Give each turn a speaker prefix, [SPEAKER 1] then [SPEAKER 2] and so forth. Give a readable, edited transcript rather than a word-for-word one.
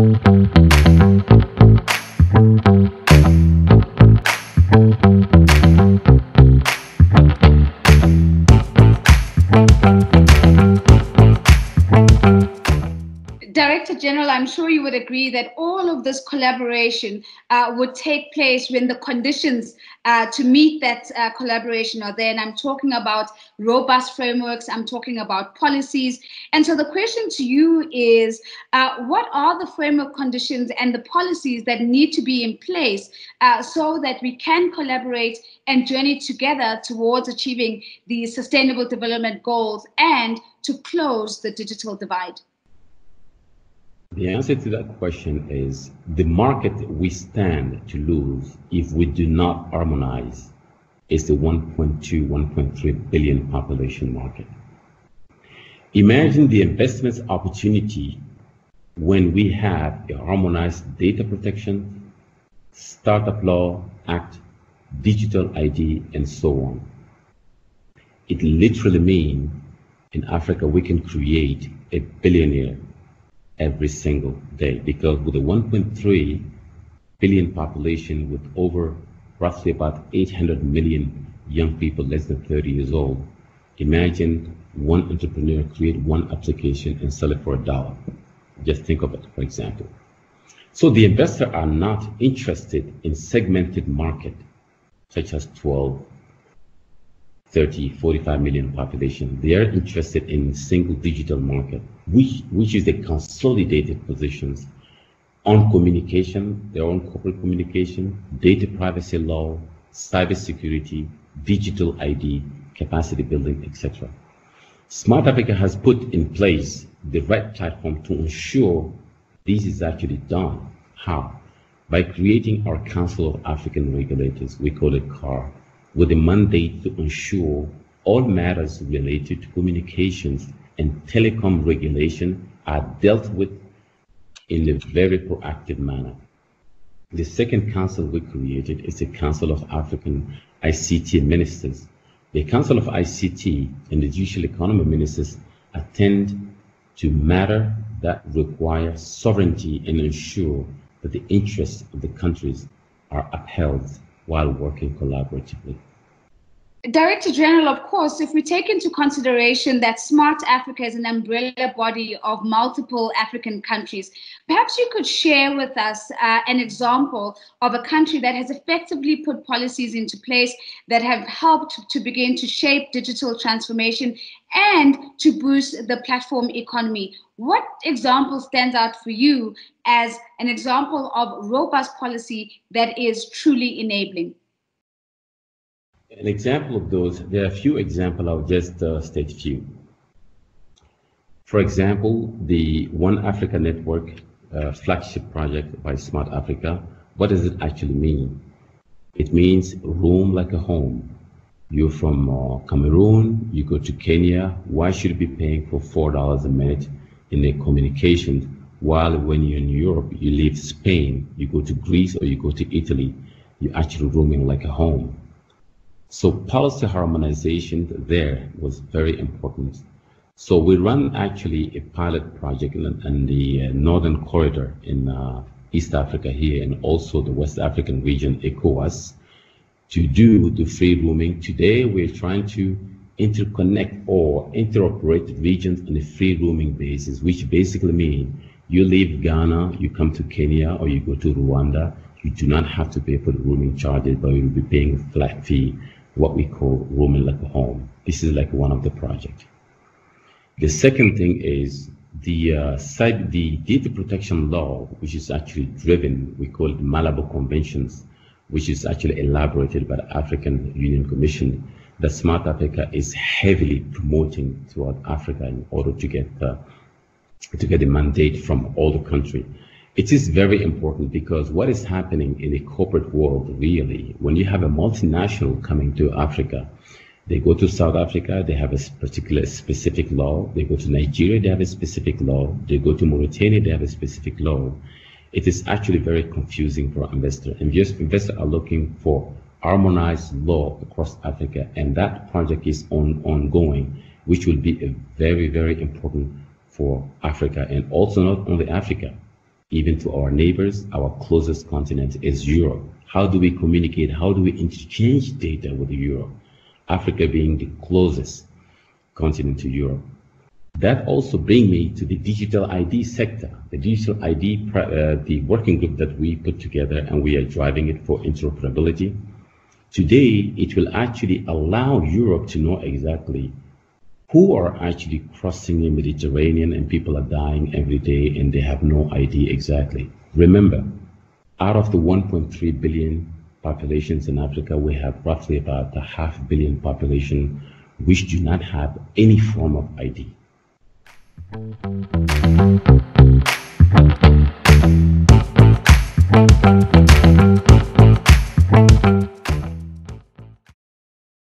[SPEAKER 1] Director General, I'm sure you would agree that all of this collaboration would take place when the conditions to meet that collaboration are there. And I'm talking about robust frameworks, I'm talking about policies. And so the question to you is, what are the framework conditions and the policies that need to be in place so that we can collaborate and journey together towards achieving the Sustainable Development Goals and to close the digital divide?
[SPEAKER 2] The answer to that question is the market we stand to lose if we do not harmonize is the 1.2, 1.3 billion population market. Imagine the investment opportunity when we have a harmonized data protection, startup law act, digital ID, and so on. It literally means in Africa we can create a billionaire every single day, because with a 1.3 billion population with over roughly about 800 million young people less than 30 years old, imagine one entrepreneur create one application and sell it for $1. Just think of it, for example. So the investors are not interested in segmented market, such as 12, 30, 45 million population. They are interested in single digital market, which is the consolidated positions on communication, their own corporate communication, data privacy law, cybersecurity, digital ID, capacity building, etc. Smart Africa has put in place the right platform to ensure this is actually done. How? By creating our Council of African Regulators, we call it CAR, with a mandate to ensure all matters related to communications and telecom regulation are dealt with in a very proactive manner. The second council we created is the Council of African ICT Ministers. The Council of ICT and the Digital Economy Ministers attend to matters that require sovereignty and ensure that the interests of the countries are upheld while working collaboratively.
[SPEAKER 1] Director General, of course, if we take into consideration that Smart Africa is an umbrella body of multiple African countries, perhaps you could share with us an example of a country that has effectively put policies into place that have helped to begin to shape digital transformation and to boost the platform economy. What example stands out for you as an example of robust policy that is truly enabling?
[SPEAKER 2] An example of those, there are a few examples, I'll just state a few. For example, the One Africa Network flagship project by Smart Africa, what does it actually mean? It means roam like a home. You're from Cameroon, you go to Kenya, why should you be paying for $4 a minute in a communication, while when you're in Europe, you leave Spain, you go to Greece or you go to Italy, you're actually roaming like a home. So policy harmonization there was very important. So we run actually a pilot project in the Northern Corridor in East Africa here, and also the West African region, ECOWAS, to do the free roaming. Today, we're trying to interconnect or interoperate regions on a free roaming basis, which basically means you leave Ghana, you come to Kenya, or you go to Rwanda, you do not have to pay for the roaming charges, but you'll be paying a flat fee, what we call roaming like a home. This is like one of the projects. The second thing is the data protection law, which is actually driven, we call it Malabo Conventions, which is actually elaborated by the African Union Commission, that Smart Africa is heavily promoting throughout Africa in order to get the mandate from all the country. It is very important because what is happening in the corporate world, really, when you have a multinational coming to Africa, they go to South Africa, they have a particular specific law. They go to Nigeria, they have a specific law. They go to Mauritania, they have a specific law. It is actually very confusing for investors. Investors are looking for harmonized law across Africa, and that project is ongoing, which will be a very, very important for Africa, and also not only Africa. even to our neighbors. Our closest continent is Europe. How do we communicate? How do we interchange data with Europe? Africa being the closest continent to Europe. That also brings me to the digital ID sector. The digital ID, the working group that we put together, and we are driving it for interoperability. Today, it will actually allow Europe to know exactly who are actually crossing the Mediterranean, and people are dying every day and they have no ID exactly. Remember, out of the 1.3 billion populations in Africa, we have roughly about a 500 million population which do not have any form of ID.